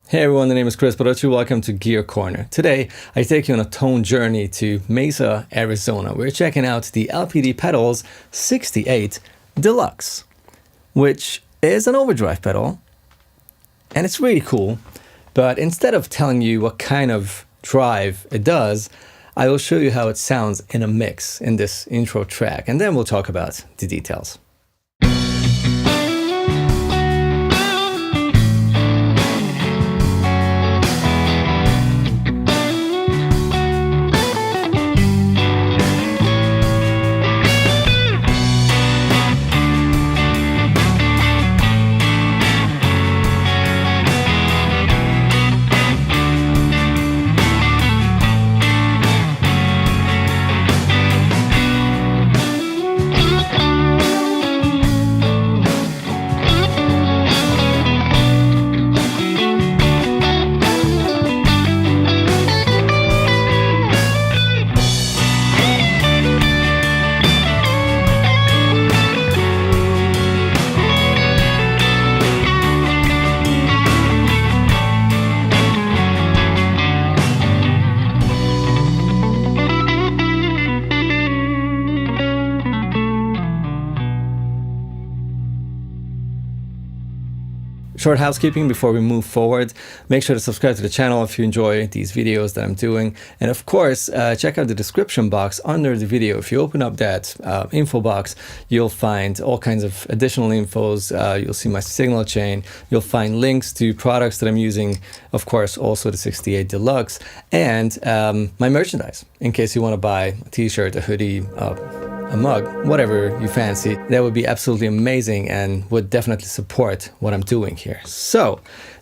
Hey everyone, the name is Kris Barocsi. Welcome to Gear Corner. Today, I take you on a tone journey to Mesa, Arizona. We're checking out the LPD pedals Sixty8 Deluxe, which is an overdrive pedal, and it's really cool. But instead of telling you what kind of drive it does, I will show you how it sounds in a mix in this intro track, and then we'll talk about the details. Short housekeeping before we move forward. Make sure to subscribe to the channel if you enjoy these videos that I'm doing. And of course, check out the description box under the video. If you open up that info box, you'll find all kinds of additional infos. You'll see my signal chain. You'll find links to products that I'm using. Of course, also the Sixty8 Deluxe and my merchandise in case you want to buy a t-shirt, a hoodie, a mug, whatever you fancy. That would be absolutely amazing and would definitely support what I'm doing here. So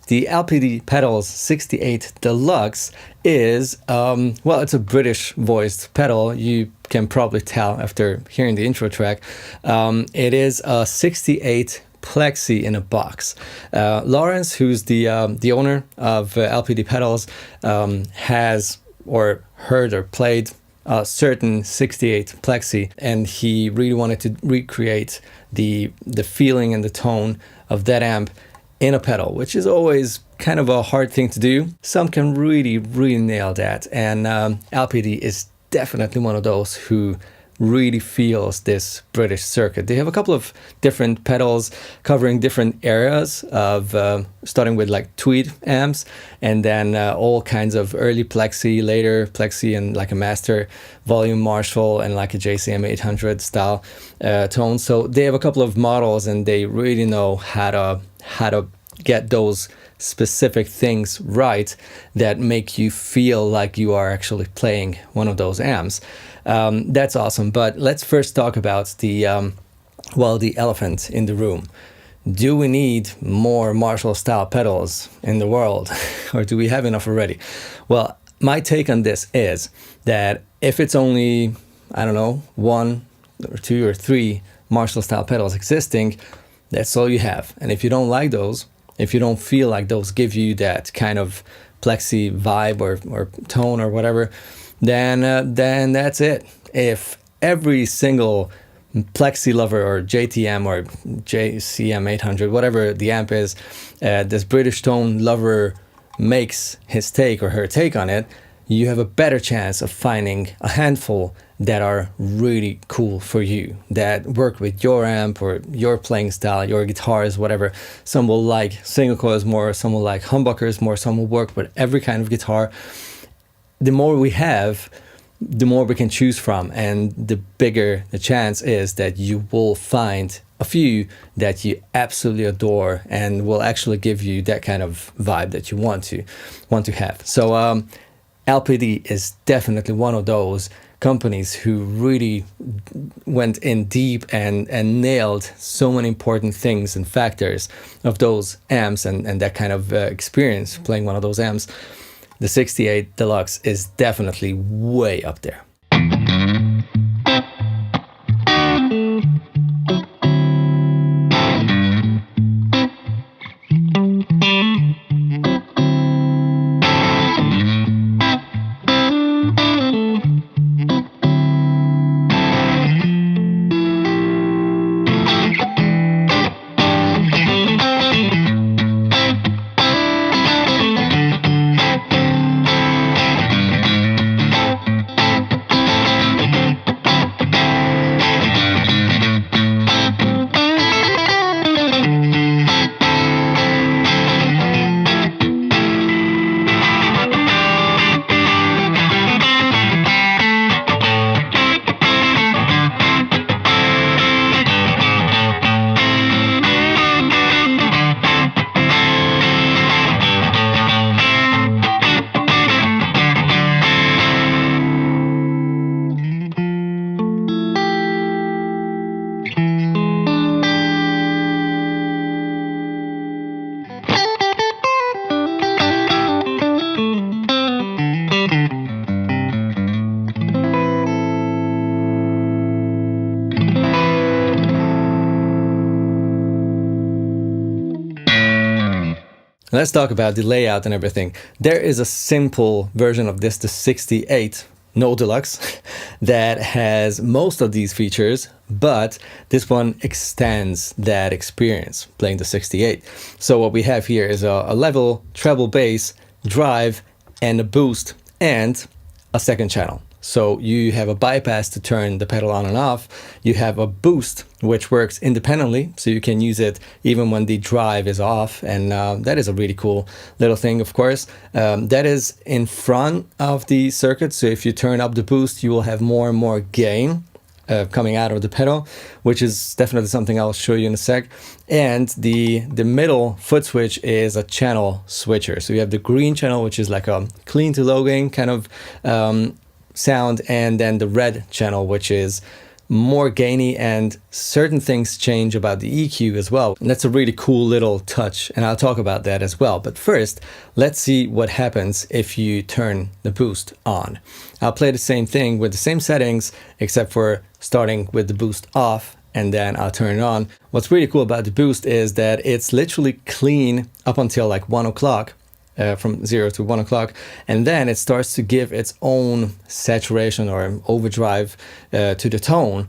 the LPD pedals Sixty8 Deluxe is, well, it's a British voiced pedal. You can probably tell after hearing the intro track. It is a Sixty8 Plexi in a box. Lawrence, who's the owner of LPD pedals, has or heard or played a certain Sixty8 Plexi, and he really wanted to recreate the feeling and the tone of that amp in a pedal, which is always kind of a hard thing to do. Some can really nail that, and LPD is definitely one of those who really feels this British circuit. They have a couple of different pedals covering different areas of starting with like tweed amps, and then all kinds of early Plexi, later Plexi, and like a master volume Marshall and like a JCM 800 style tone. So they have a couple of models, and they really know how to get those specific things right that make you feel like you are actually playing one of those amps. That's awesome. But let's first talk about the elephant in the room. Do we need more Marshall style pedals in the world, or do we have enough already? Well, my take on this is that if it's only, I don't know, 1 or 2 or 3 Marshall style pedals existing, that's all you have. And if you don't like those, if you don't feel like those give you that kind of Plexi vibe or tone or whatever, then that's it. If every single Plexi lover or JTM or JCM 800, whatever the amp is, this British tone lover makes his take or her take on it, you have a better chance of finding a handful that are really cool for you, that work with your amp or your playing style, your guitars, whatever. Some will like single coils more, some will like humbuckers more, some will work with every kind of guitar. The more we have, the more we can choose from, and the bigger the chance is that you will find a few that you absolutely adore and will actually give you that kind of vibe that you want to have. So LPD is definitely one of those companies who really went in deep and nailed so many important things and factors of those amps and that kind of experience playing one of those amps. The Sixty8 Deluxe is definitely way up there. Let's talk about the layout and everything. There is a simple version of this, the 68, no Deluxe, that has most of these features, but this one extends that experience playing the 68. So what we have here is a level, treble bass, drive, and a boost, and a second channel. So you have a bypass to turn the pedal on and off. You have a boost, which works independently, so you can use it even when the drive is off. And that is a really cool little thing, of course. That is in front of the circuit. So if you turn up the boost, you will have more and more gain coming out of the pedal, which is definitely something I'll show you in a sec. And the middle foot switch is a channel switcher. So you have the green channel, which is like a clean to low gain kind of sound, and then the red channel, which is more gainy, and certain things change about the EQ as well. And that's a really cool little touch, and I'll talk about that as well. But first, let's see what happens if you turn the boost on. I'll play the same thing with the same settings, except for starting with the boost off, and then I'll turn it on. What's really cool about the boost is that it's literally clean up until like 1 o'clock. From 0 to 1 o'clock, and then it starts to give its own saturation or overdrive to the tone.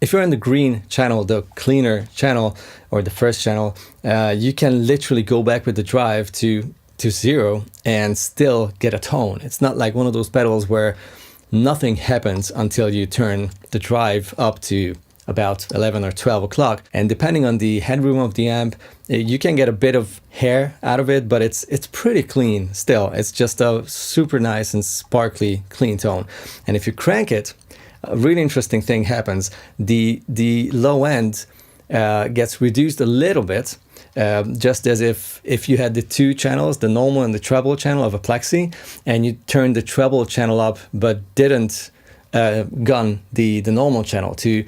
If you're in the green channel, the cleaner channel, or the first channel, you can literally go back with the drive to 0 and still get a tone. It's not like one of those pedals where nothing happens until you turn the drive up to about 11 or 12 o'clock. And depending on the headroom of the amp, you can get a bit of hair out of it, but it's pretty clean still. It's just a super nice and sparkly clean tone. And if you crank it, a really interesting thing happens. The low end gets reduced a little bit, just as if you had the two channels, the normal and the treble channel of a plexi, and you turned the treble channel up but didn't gun the normal channel to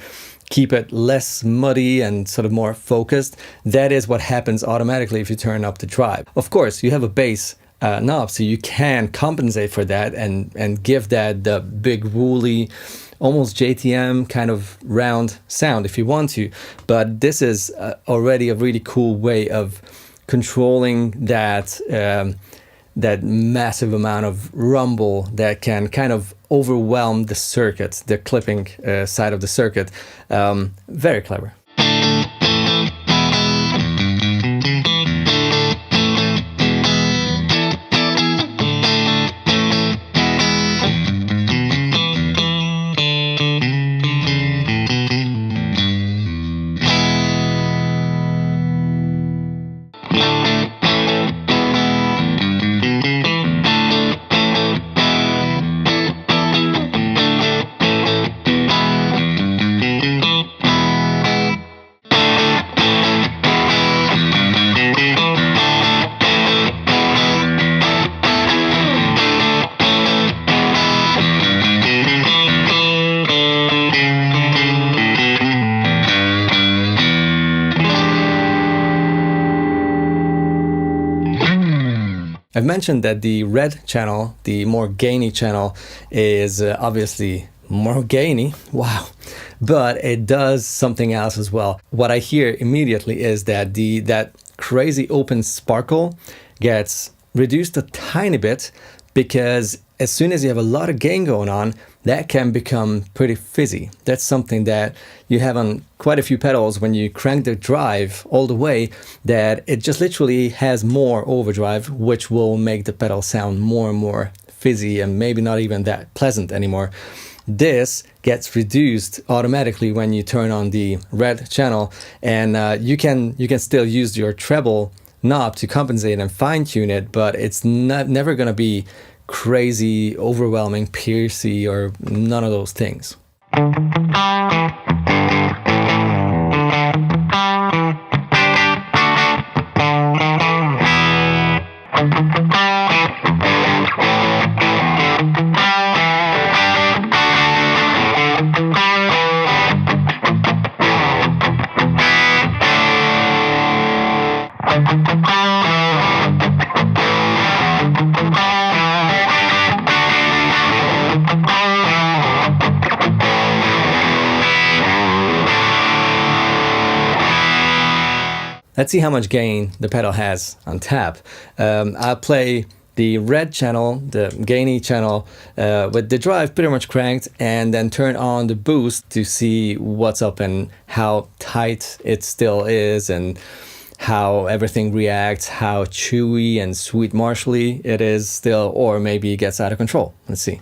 keep it less muddy and sort of more focused. That is what happens automatically if you turn up the drive. Of course, you have a bass knob, so you can compensate for that and give that the big woolly, almost JTM kind of round sound if you want to. But this is already a really cool way of controlling that that massive amount of rumble that can kind of overwhelm the circuit, the clipping side of the circuit. Very clever. I've mentioned that the red channel, the more gainy channel, is obviously more gainy, wow, but it does something else as well. What I hear immediately is that that crazy open sparkle gets reduced a tiny bit, because as soon as you have a lot of gain going on, that can become pretty fizzy. That's something that you have on quite a few pedals when you crank the drive all the way, that it just literally has more overdrive, which will make the pedal sound more and more fizzy and maybe not even that pleasant anymore. this gets reduced automatically when you turn on the red channel, and you can still use your treble knob to compensate and fine-tune it, but it's never going to be crazy, overwhelming, piercy, or none of those things. Let's see how much gain the pedal has on tap. I'll play the red channel, the gainy channel, with the drive pretty much cranked, and then turn on the boost to see what's up and how tight it still is, and how everything reacts, how chewy and sweet marshally it is still, or maybe it gets out of control. Let's see.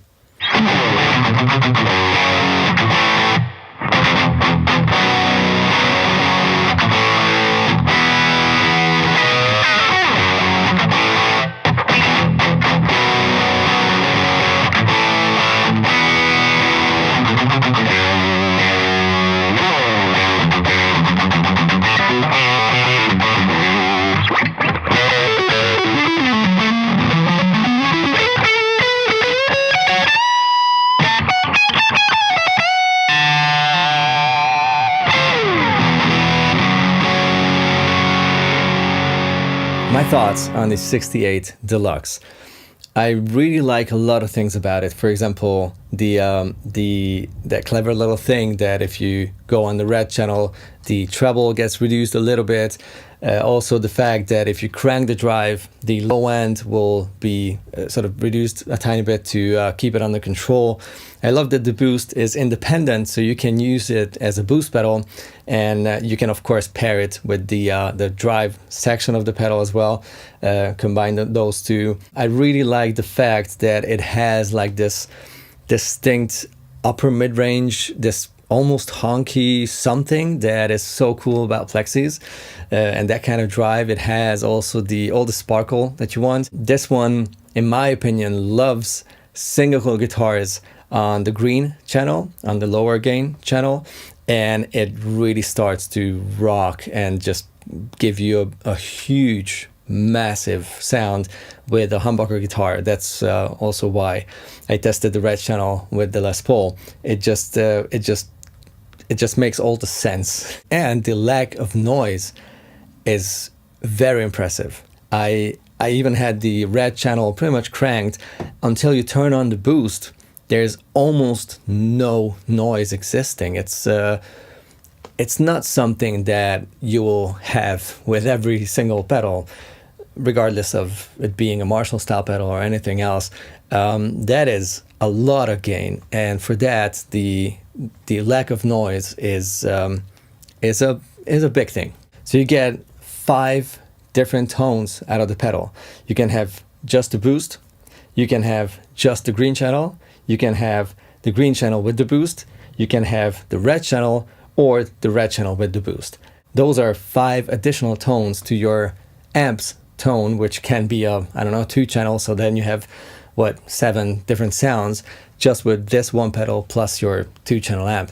My thoughts on the Sixty8 Deluxe. I really like a lot of things about it. For example, that clever little thing that if you go on the red channel, the treble gets reduced a little bit. Also the fact that if you crank the drive, the low end will be sort of reduced a tiny bit to keep it under control. I love that the boost is independent, so you can use it as a boost pedal, and you can of course pair it with the drive section of the pedal as well, combine those two. I really like the fact that it has like this distinct upper mid-range, this almost honky something that is so cool about plexis, and that kind of drive. It has also all the sparkle that you want. This one, in my opinion, loves single coil guitars on the green channel, on the lower gain channel, and it really starts to rock and just give you a huge, massive sound with a humbucker guitar. That's also why I tested the red channel with the Les Paul. It just makes all the sense, and the lack of noise is very impressive. I even had the red channel pretty much cranked until you turn on the boost. There's almost no noise existing. It's not something that you will have with every single pedal, regardless of it being a Marshall style pedal or anything else. That is a lot of gain, and for that, the lack of noise is a big thing. So you get 5 different tones out of the pedal. You can have just the boost, you can have just the green channel, you can have the green channel with the boost, you can have the red channel, or the red channel with the boost. Those are 5 additional tones to your amp's tone, which can be I don't know, 2 channels. So then you have 7 different sounds just with this one pedal plus your 2 channel amp.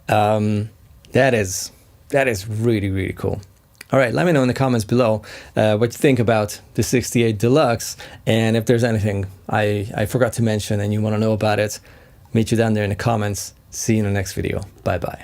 That is really, really cool. All right, let me know in the comments below what you think about the Sixty8 Deluxe, and if there's anything I forgot to mention and you want to know about it, meet you down there in the comments. See you in the next video. Bye bye.